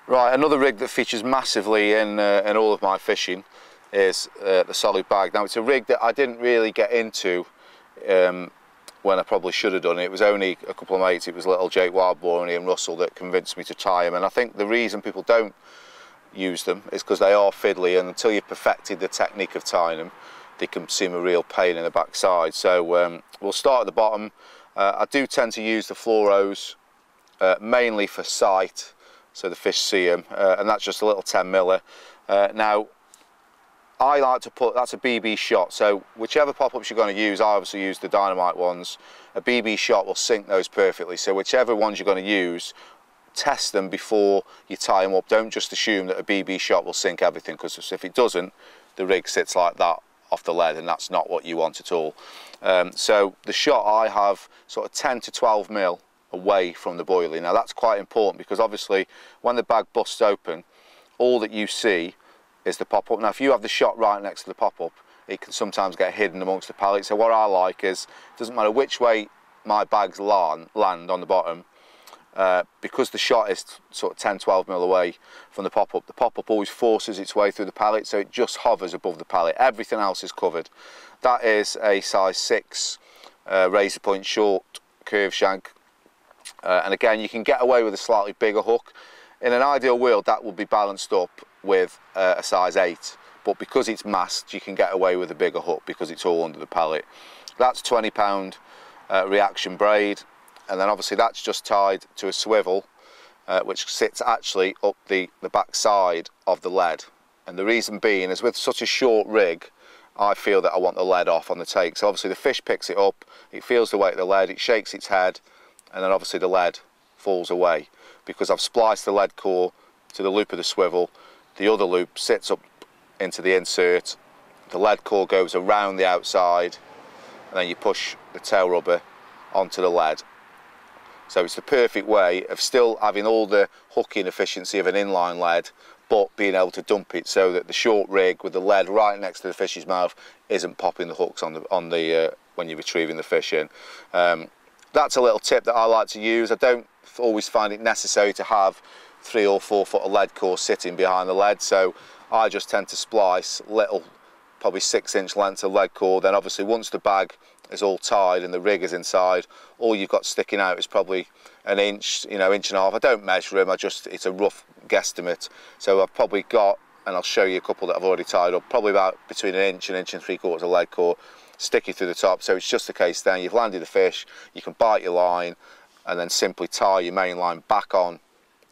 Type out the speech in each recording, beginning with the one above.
Right, another rig that features massively in all of my fishing is the solid bag. Now it's a rig that I didn't really get into when I probably should have done it. It was only a couple of mates, it was little Jake Wildboy and Ian Russell that convinced me to tie them, and I think the reason people don't use them is because they are fiddly, and until you've perfected the technique of tying them, they can seem a real pain in the backside. So we'll start at the bottom. I do tend to use the fluoros mainly for sight, so the fish see them, and that's just a little 10 miller. Now I like to put, that's a BB shot, so whichever pop-ups you're going to use, I obviously use the dynamite ones. A BB shot will sink those perfectly, so whichever ones you're going to use, test them before you tie them up. Don't just assume that a BB shot will sink everything, because if it doesn't, the rig sits like that off the lead, and that's not what you want at all. So the shot I have sort of 10 to 12 mil away from the boilie. Now that's quite important, because obviously when the bag busts open, all that you see is the pop-up. Now if you have the shot right next to the pop-up, it can sometimes get hidden amongst the pallets. So what I like is, it doesn't matter which way my bags land on the bottom, because the shot is sort of 10-12 mil away from the pop-up always forces its way through the pallet, so it just hovers above the pallet. Everything else is covered. That is a size 6 razor point short curve shank, and again you can get away with a slightly bigger hook. In an ideal world that would be balanced up with a size 8, but because it's masked you can get away with a bigger hook because it's all under the pallet. That's 20 pound reaction braid, and then obviously that's just tied to a swivel which sits actually up the back side of the lead. And the reason being is, with such a short rig, I feel that I want the lead off on the take. So obviously the fish picks it up, it feels the weight of the lead, it shakes its head, and then obviously the lead falls away, because I've spliced the lead core to the loop of the swivel. The other loop sits up into the insert, the lead core goes around the outside, and then you push the tail rubber onto the lead. So it's the perfect way of still having all the hooking efficiency of an inline lead, but being able to dump it so that the short rig with the lead right next to the fish's mouth isn't popping the hooks on the when you're retrieving the fish in. That's a little tip that I like to use. I don't always find it necessary to have 3 or 4 foot of lead core sitting behind the lead, so I just tend to splice little, probably 6-inch lengths of lead core. Then obviously once the bag is all tied and the rig is inside, all you've got sticking out is probably an inch, you know, inch and a half. I don't measure them, it's a rough guesstimate. So I've probably got, and I'll show you a couple that I've already tied up, probably about between an inch and 3/4 of lead core sticking through the top. So it's just a case then you've landed the fish, you can bite your line and then simply tie your main line back on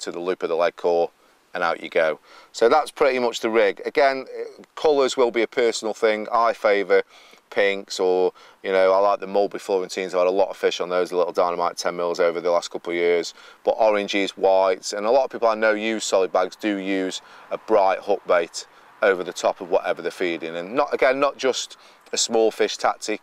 to the loop of the lead core, and out you go. So that's pretty much the rig. Again, colours will be a personal thing. I favour pinks, or you know, I like the Mulberry Florentines. I've had a lot of fish on those, the little dynamite 10 mils over the last couple of years. But oranges, whites, and a lot of people I know use solid bags do use a bright hook bait over the top of whatever they're feeding. And not just a small fish tactic.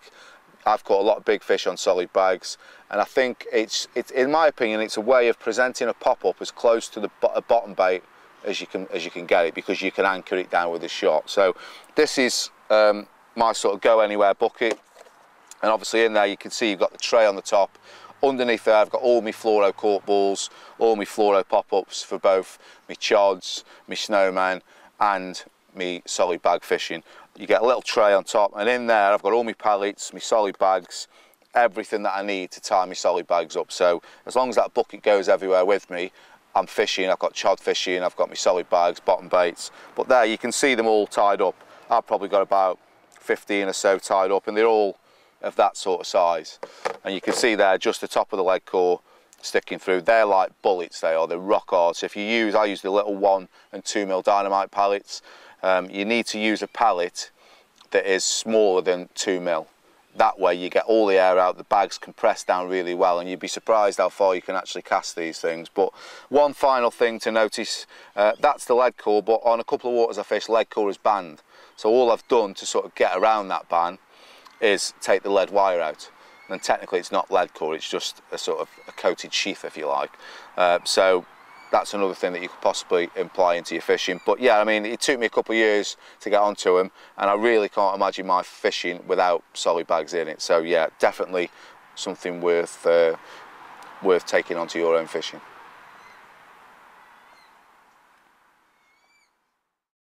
I've caught a lot of big fish on solid bags, and I think it's in my opinion, it's a way of presenting a pop-up as close to the bottom bait as you can get it, because you can anchor it down with a shot. So this is my sort of go anywhere bucket, and obviously in there you can see you've got the tray on the top. Underneath there I've got all my fluoro cork balls, all my fluoro pop-ups for both my chods, my snowman and me solid bag fishing. You get a little tray on top, and in there I've got all my pallets, my solid bags, everything that I need to tie my solid bags up. So as long as that bucket goes everywhere with me, I'm fishing. I've got chod fishing, I've got my solid bags, bottom baits, but there you can see them all tied up. I've probably got about 15 or so tied up, and they're all of that sort of size. And you can see there just the top of the lead core sticking through. They're like bullets, they're rock hard. So if you use, I use the little 1 and 2 mil dynamite pallets. You need to use a pallet that is smaller than 2 mil. That way you get all the air out, the bags compress down really well, and you'd be surprised how far you can actually cast these things. But one final thing to notice, that's the lead core, but on a couple of waters I fish, lead core is banned. So all I've done to sort of get around that ban is take the lead wire out. And technically it's not lead core, it's just a sort of a coated sheath, if you like. So that's another thing that you could possibly imply into your fishing. But yeah, I mean, it took me a couple of years to get onto them, and I really can't imagine my fishing without solid bags in it. So yeah, definitely something worth taking onto your own fishing.